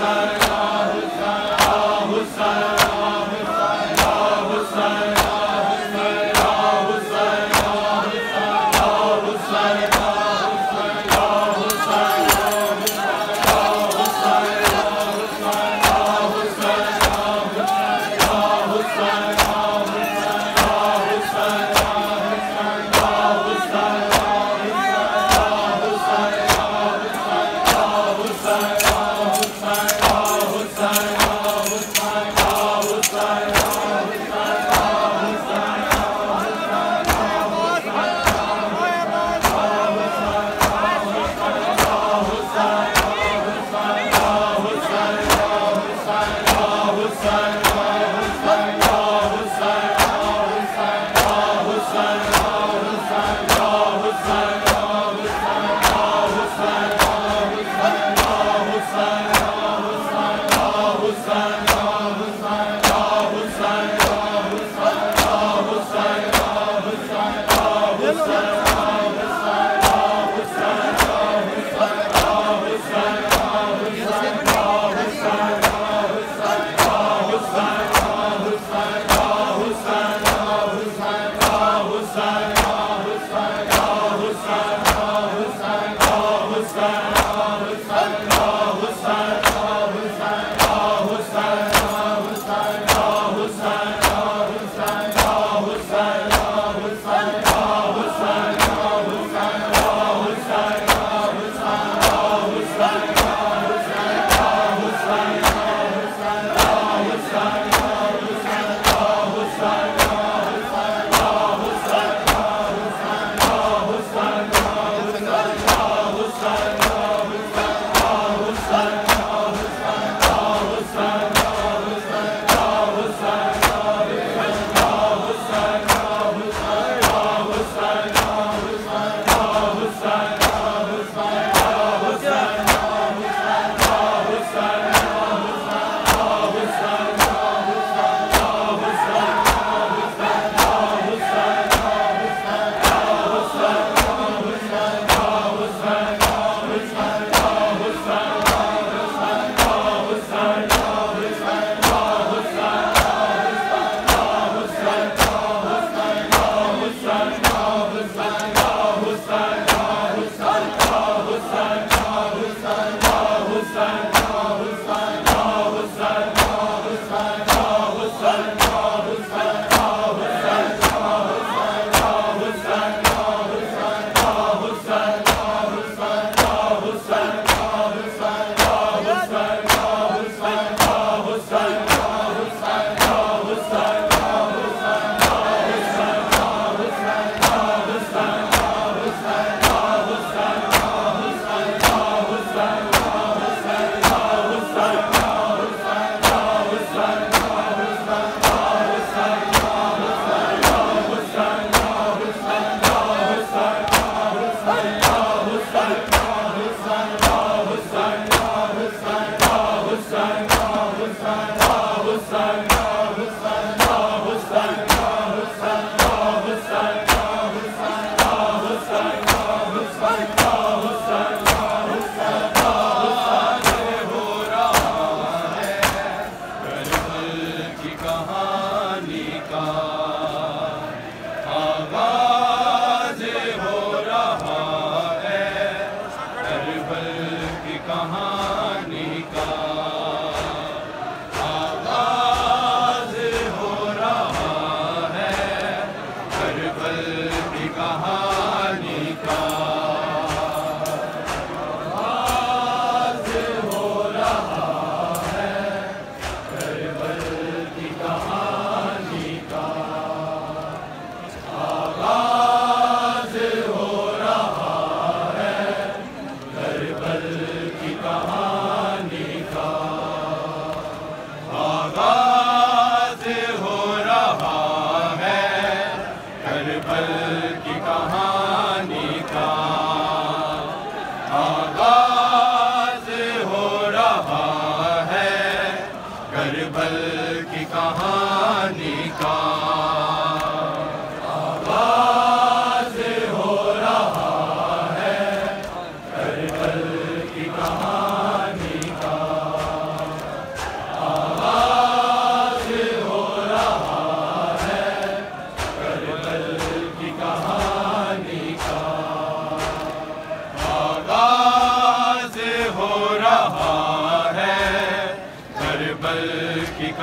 हुसैन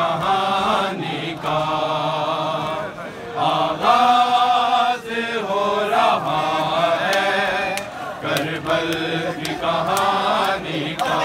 कहानी का आगाज हो रहा है, करबल की कहानी का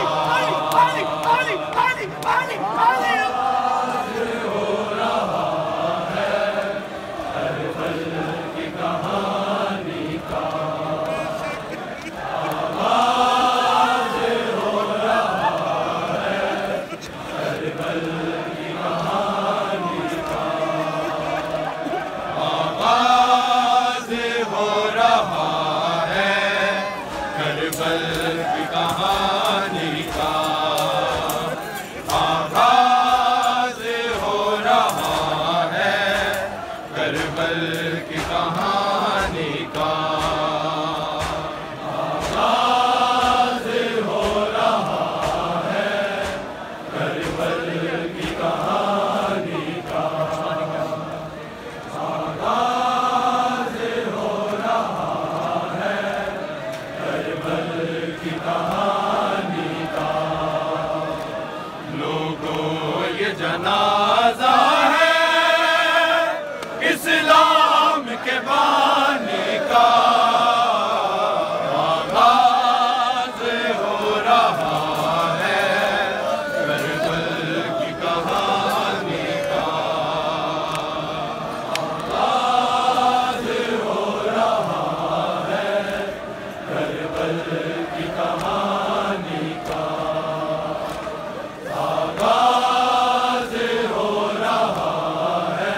जनाजा है इस्लाम के बानी का, आगाज हो रहा है करबल की कहानी का, आगाज हो रहा है करबल की कहानी का, आगाज हो रहा है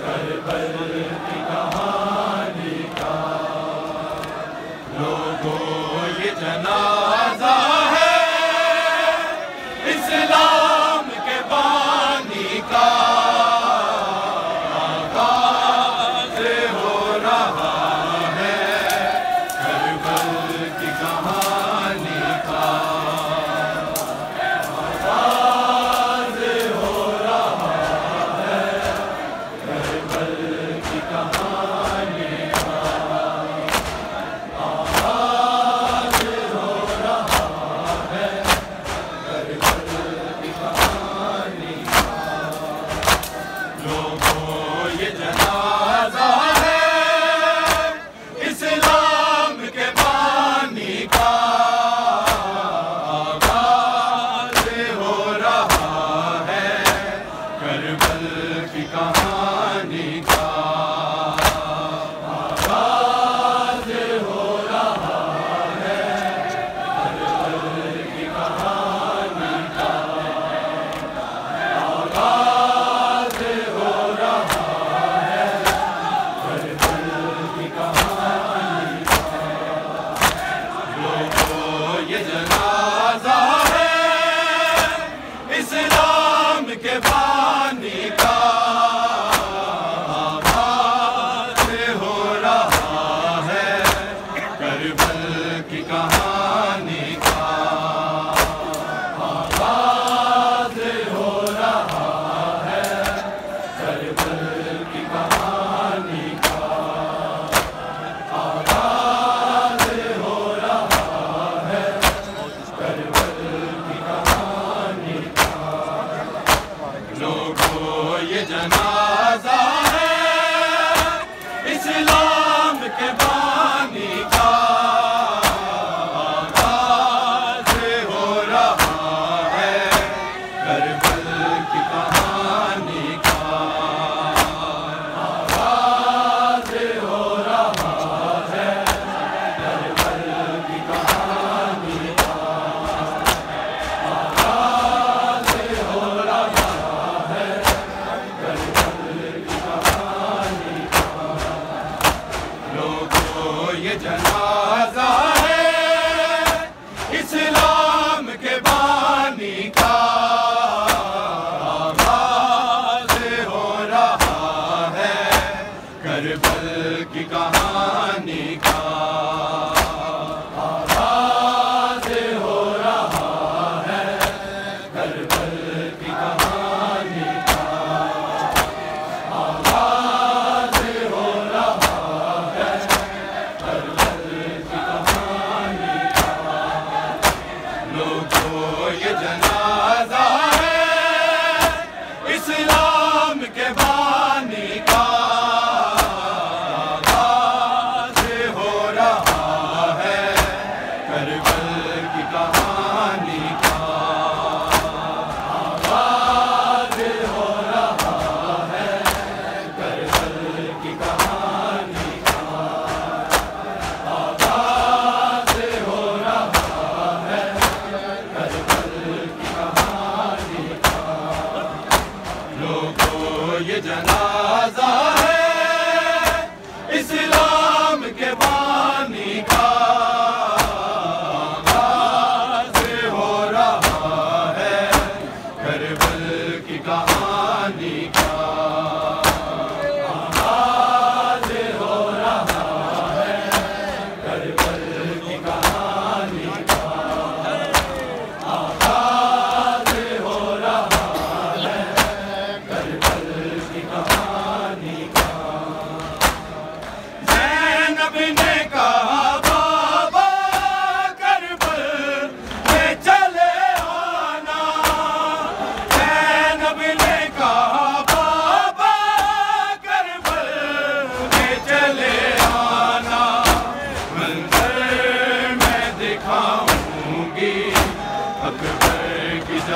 करबल की कहानी का। लोगों ये जनाजा है इस्लाम के बानी का, आगाज हो रहा है करबल की कहानी का, आगाज हो रहा है करबल की कहानी का, आगाज हो रहा है करबल की कहानी का। लोगों ये जनाजा है इस्लाम के बानी का, आगाज हो रहा है करबल की कहानी का, आगाज हो रहा है करबल की कहानी का, आगाज हो रहा है करबल की कहानी का। लोगों ये जनाजा है इस्लाम के बानी का, आगाज हो रहा है करबल की कहानी का, आगाज हो रहा है करबल की कहानी का, आगाज हो रहा है करबल की कहानी का। लोगों ये जनाजा है इस्लाम के बानी का, आगाज हो रहा है करबल की कहानी का, आगाज हो रहा है करबल की कहानी का, आगाज हो रहा है करबल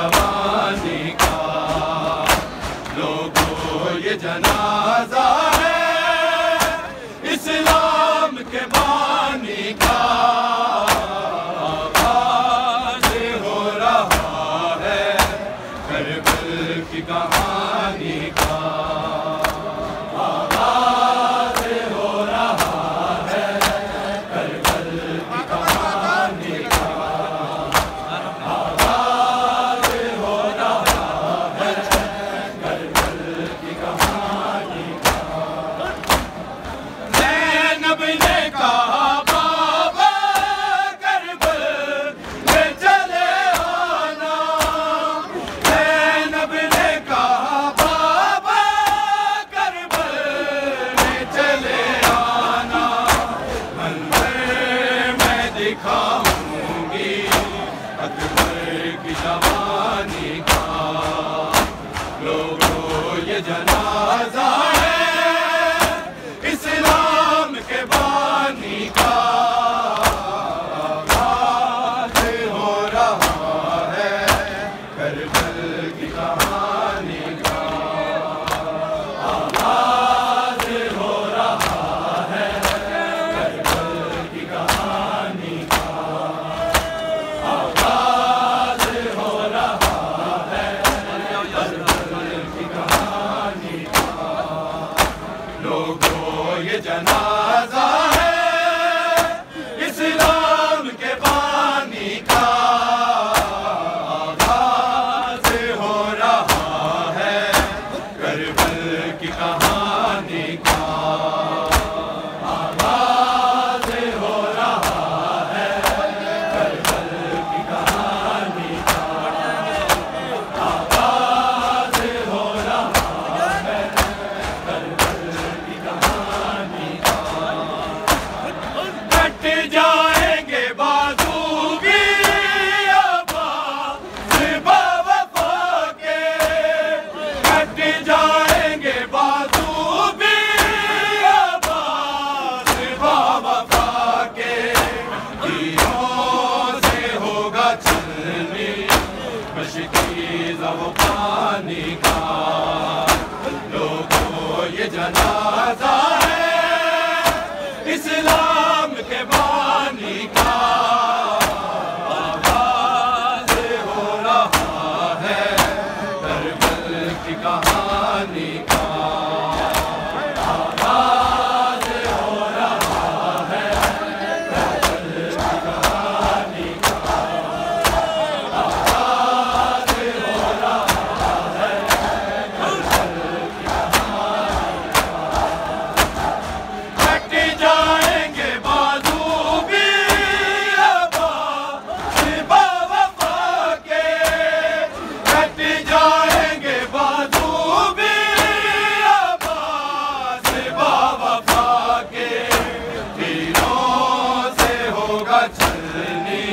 जवानी का। लोगों ये जनाजा है इस्लाम के बानी का। आगाज़ हो रहा है करबल की कहानी का। आगाज़ हो रहा है करबल की कहानी का। आगाज़ हो रहा है करबल की कहानी का। ज़ैनब ने कहा बाबा करबल में चले आना। ज़ैनब ने कहा बाबा करबल में चले आना। मंज़र मैं दिखाऊंगी अकबर की जवानी का। लोगों ये जनाजा है इस्लाम के बानी का। आगाज़ हो रहा है करबल की कहानी का। आगाज़ हो रहा है करबल की कहानी का। आगाज़ हो रहा है करबल की कहानी का। लोगों ये जनाजा है इस्लाम के बानी का। आगाज़ हो रहा है करबल की कहानी का। आगाज़ हो रहा है करबल की कहानी का। आगाज़ हो रहा है करबल की कहानी का। कट जाएंगे बाजू भी आबाज़ बावफ़ा के। कट जाएंगे बाजू भी आबाज़ बावफ़ा के। तीरों से होगा छलनी मशकीज़ वो पानी का। लोगों ये जनाजा है इस्लाम के बानी का। आगाज़ हो रहा है करबल की कहानी का। आगाज़ हो रहा है करबल की कहानी का। आगाज़ हो रहा है करबल की कहानी का। कट जाएंगे बाजू भी आबाज़ बावफ़ा के। कट जाएंगे बाजू भी आबाज़ बावफ़ा के। तीरों से होगा छलनी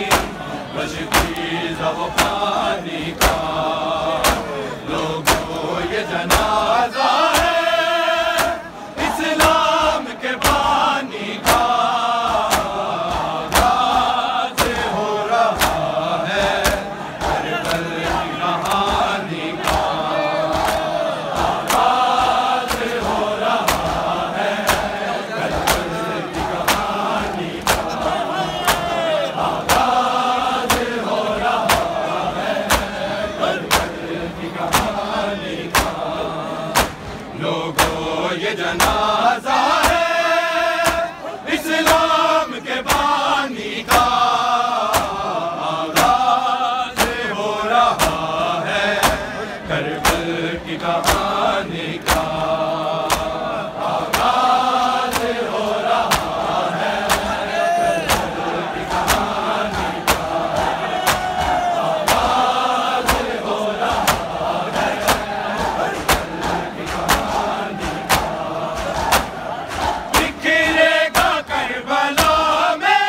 मशकीज़ वो पानी का। लोगों ये जनाजा है इस्लाम के बानी का। आगाज़ हो रहा है करबल की कहानी का। आगाज़ हो रहा है करबल की कहानी का। आगाज़ हो रहा है करबल की कहानी का। लोगों ये जनाजा है इस्लाम के बानी का। आगाज़ हो रहा है करबल की कहानी का। आगाज़ हो रहा है करबल की कहानी का। आगाज़ हो रहा है करबल की कहानी का। बिखरेगा करबला में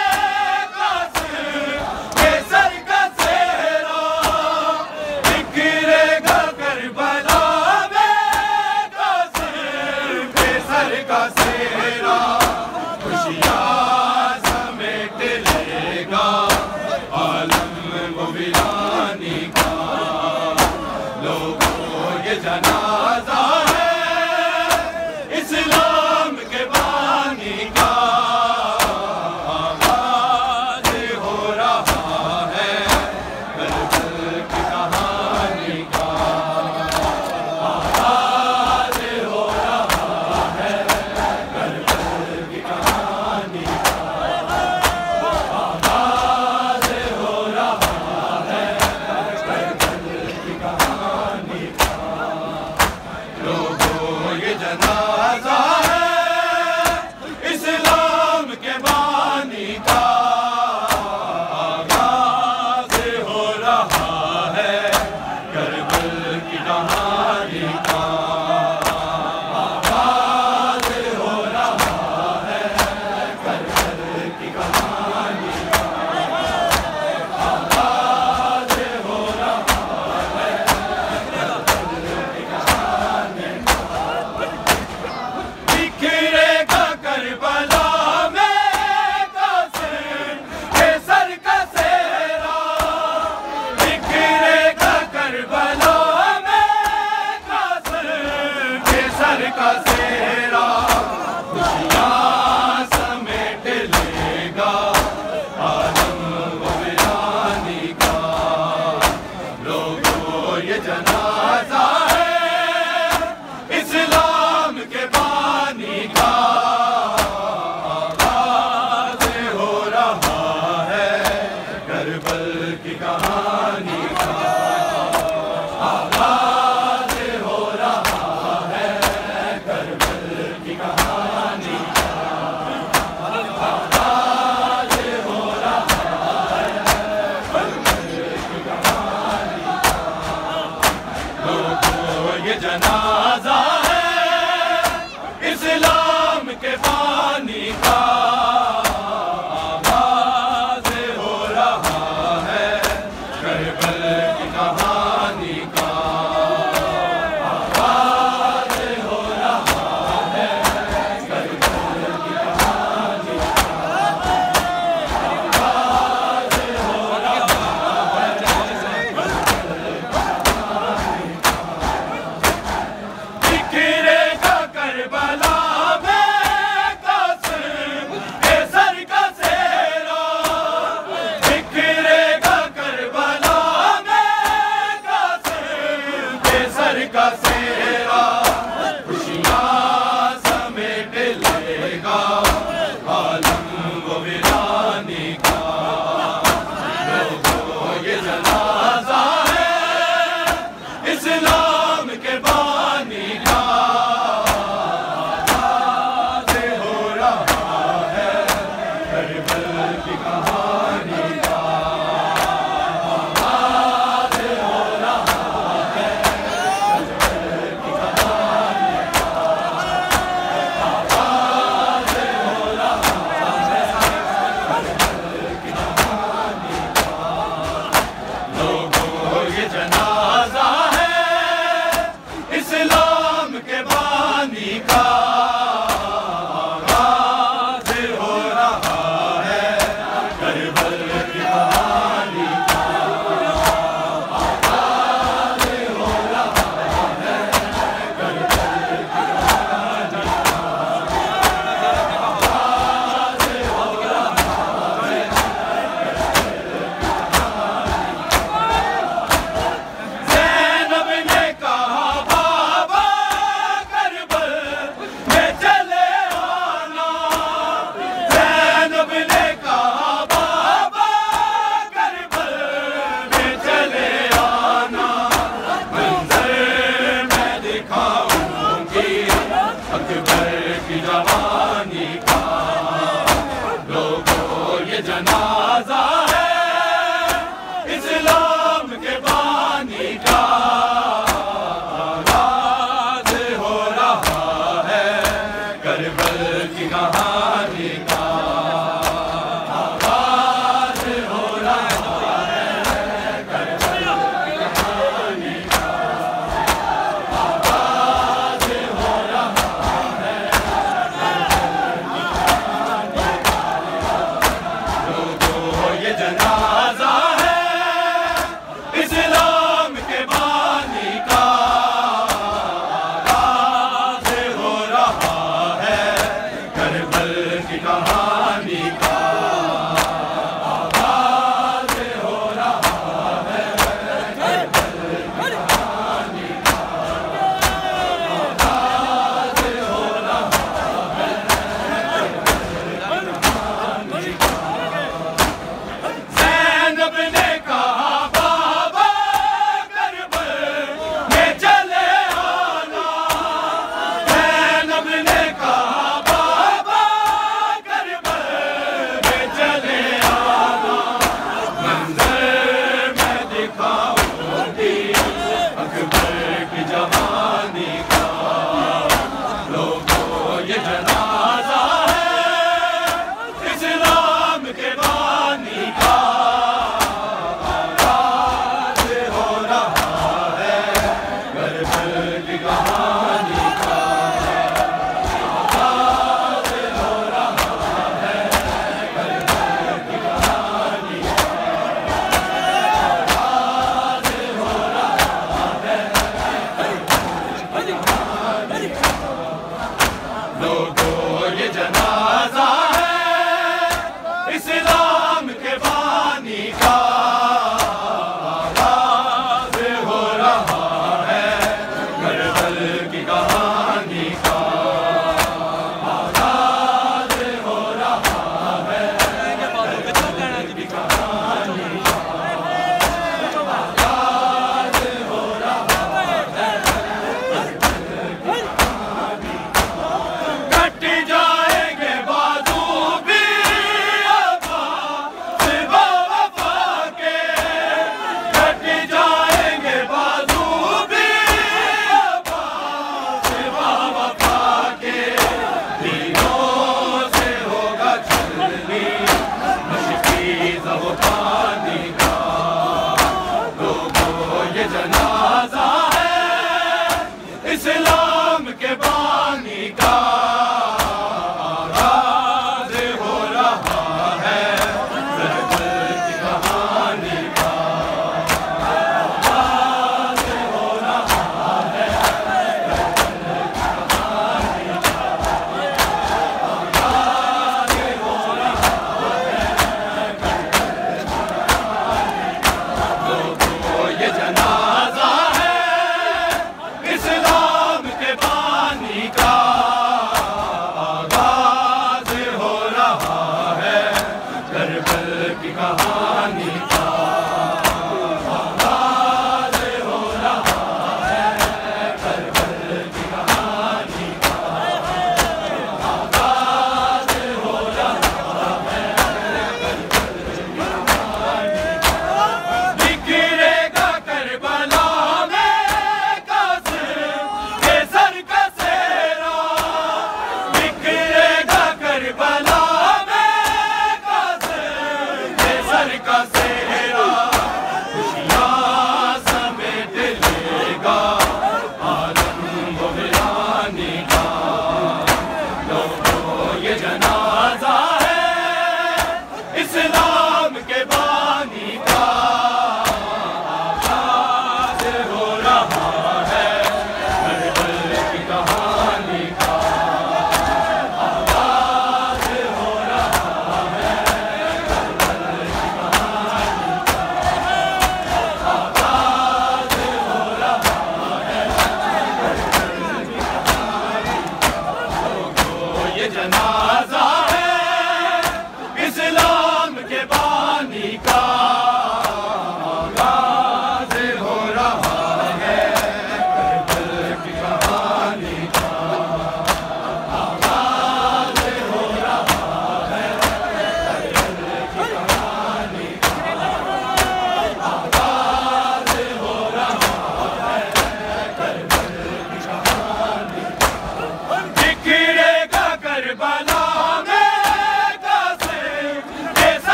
कासिम के सर का सेहरा। बिखरेगा करबला में जनाजा है इस्लाम के बानी का, आगाज हो रहा है करबल की कहानी का, आगाज हो रहा है करबल की कहानी का, आगाज हो रहा है करबल की कहानी का। लोगों ये जनाजा है इस्लाम के बानी का, आगाज हो रहा है करबल की कहानी का, आगाज हो रहा है करबल की कहानी का, आगाज हो रहा है करबल की कहानी का। बिखरेगा करबला में कासिम कैसर का सेहरा, बिखरेगा करबला में कासिम कैसर का सेहरा, खुशियाँ समेट लेगा आलम व वीरानी का। लोगों ये जनाजा है इस्लाम के बानी का, आगाज हो रहा है करबल की कहानी का, आगाज हो रहा है करबल की कहानी का, आगाज हो रहा है करबल की कहानी का। लोगों ये जनाजा है इस्लाम के बानी का, आगाज हो रहा है करबल की कहानी का, आगाज हो रहा है करबल की कहानी का, आगाज हो रहा है करबल की कहानी का। बिखरेगा करबला में कासिम कैसर का सेहरा, बिखरेगा करबला में कासिम कैसर का सेहरा, खुशियाँ समेट लेगा आलम व वीरानी का। लोगों ये जनाजा है इस्लाम के बानी का, आगाज हो रहा है करबल की कहानी का, आगाज हो रहा है करबल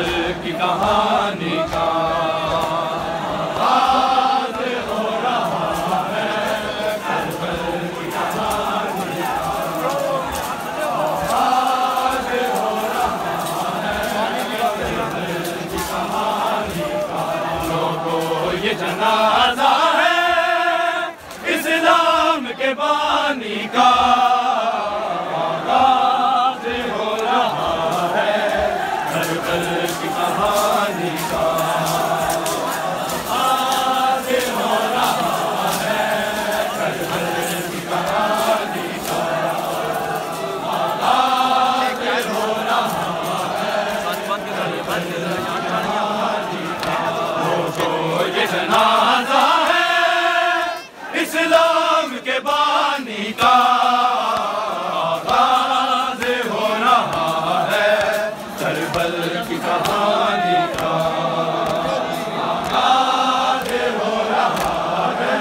करबल की कहानी का आगाज़ हो रहा है, करबल की कहानी का आगाज़ हो रहा है, करबल की कहानी का। लोगों ये जनाजा है इस्लाम के बानी का, आगाज़ हो रहा है करबल की कहानी का, आगाज़ हो रहा है करबल की कहानी का, आगाज़ हो रहा है करबल की कहानी का। लोगों ये जनाजा है इस्लाम के बानी का, आगाज़ हो रहा है करबल की कहानी का, आगाज़ हो रहा है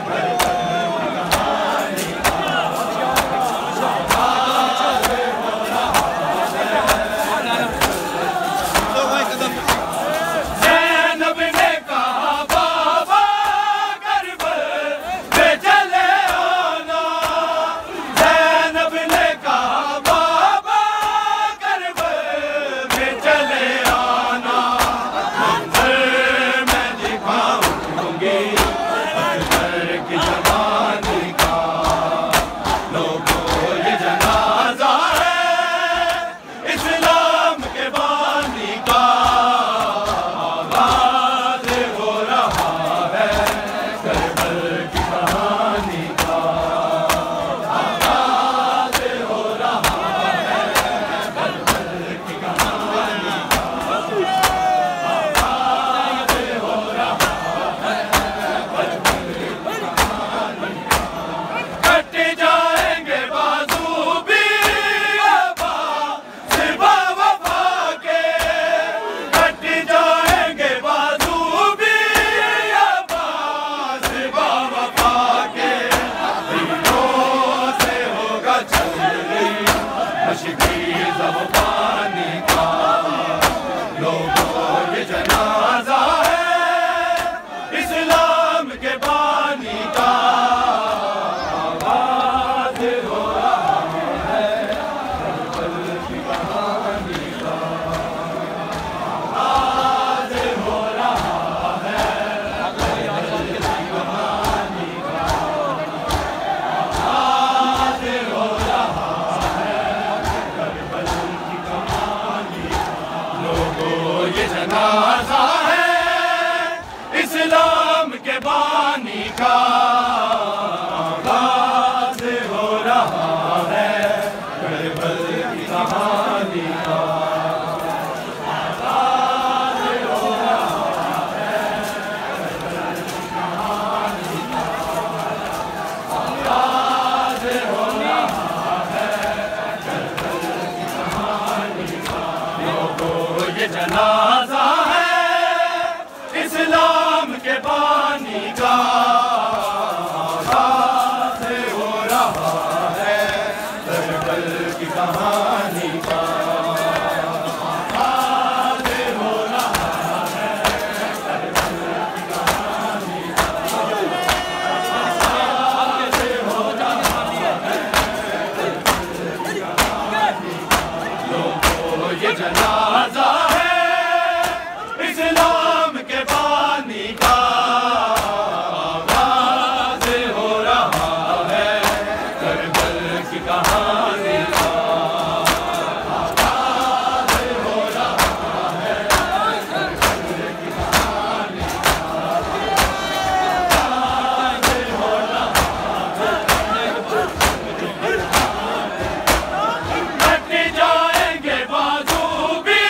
करबल की कहानी का, आगाज़ हो रहा है। ज़ैनब ने कहा बाबा करबल में चले आना, ज़ैनब ने कहा बाबा करबल में चले आना, मंज़र मैं दिखाऊंगी अकबर की जवानी का। लोगों ये जनाजा है इस्लाम के बानी का, आगाज़ हो रहा है करबल की कहानी का, आगाज़ हो रहा है करबल की कहानी का, आगाज़ हो रहा है करबल की कहानी का। कट जाएंगे बाजू भी अब्बास बा वफा के, कट जाएंगे बाजू भी अब्बास बा वफा के, दिलों से होगा छलनी मशकीज़ वो पानी का। लोगों ये जनाजा है इस्लाम के बानी का, आगाज़ हो रहा है करबल की कहानी का, आगाज़ हो रहा है करबल की कहानी का, आगाज़ हो रहा है करबल की कहानी का। लोगों ये जनाजा है इस्लाम के बानी का, आगाज़ हो रहा है करबल की कहानी का, आगाज़ हो रहा है करबल की कहानी का, आगाज़ हो रहा है करबल की कहानी का। लोगों ये जनाजा है इस्लाम के बानी का, आगाज़ हो रहा है करबल की कहानी का, आगाज़ हो रहा है करबल की कहानी का, आगाज़ हो रहा है करबल की कहानी का। लोगों ये जनाजा है इस्लाम के बानी का, आगाज़ हो रहा है करबल की कहानी का, आगाज़ हो रहा है करबल की कहानी का, आगाज़ हो रहा है कट जाएंगे बाजू भी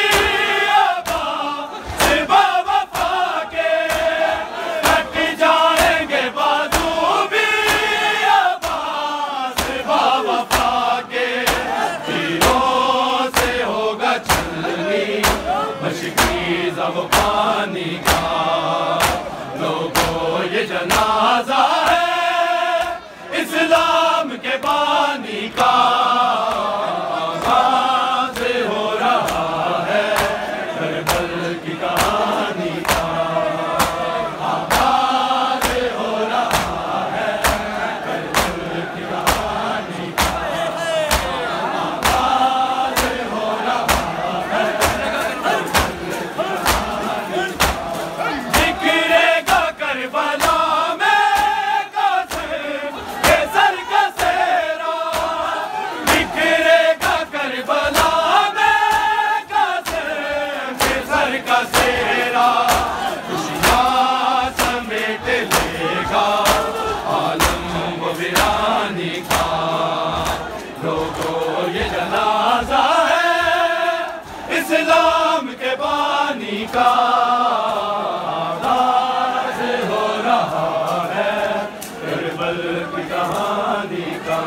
अब्बास बा वफा के, कट जाएंगे बाजू भी अब्बास बा वफा के, तीरों से होगा छलनी मशकीज़ वो पानी का। लोगों ये जनाजा है इस्लाम के बानी का, आगाज़ हो रहा है अंबर का सेहरा खुशियाँ समेट लेगा आलम व वीरानी का। लोगों ये जनाजा है इस्लाम के बानी का। आगाज़ हो रहा है करबल की कहानी का।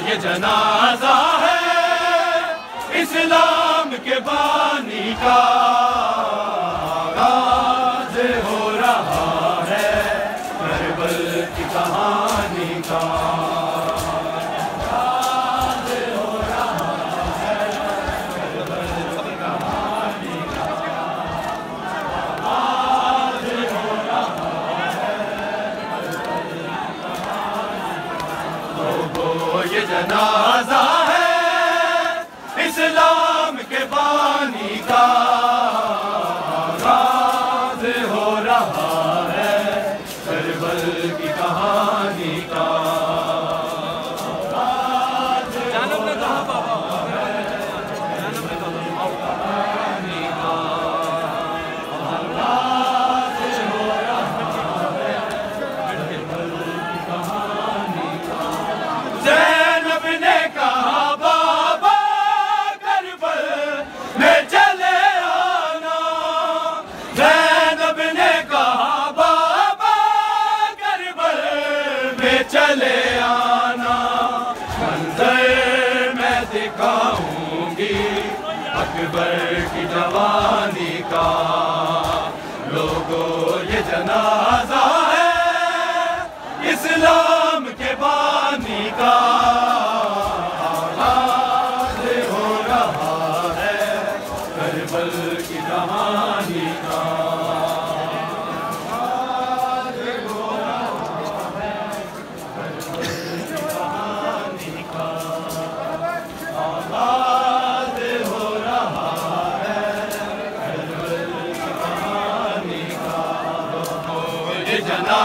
ये जनाजा है इस्लाम के बानी का। आगाज़ हो रहा है करबल की कहानी का। आगाज़ हो रहा है करबल की कहानी का। आगाज़ हो रहा है करबल की कहानी का। लोगों ये जनाजा है इस्लाम के बानी का। आगाज़ हो रहा है करबल की कहानी का। जानब ने कहा बाबा जानब ने कहानी का। आगाज़ हो रहा है करबल की कहानी का। ज़ैनब ने कहा बाबा करबल में चले आना। ज़ैनब ने कहा बाबा करबल में चले आना। मंज़र मैं दिखाऊंगी अकबर की जवानी का। लोगों ये जनाजा है इस्लाम के बानी का। आगाज़ हो रहा है करबल की कहानी का। आगाज़ हो रहा है करबल की कहानी का। आगाज़ हो रहा है करबल की कहानी का। ये जना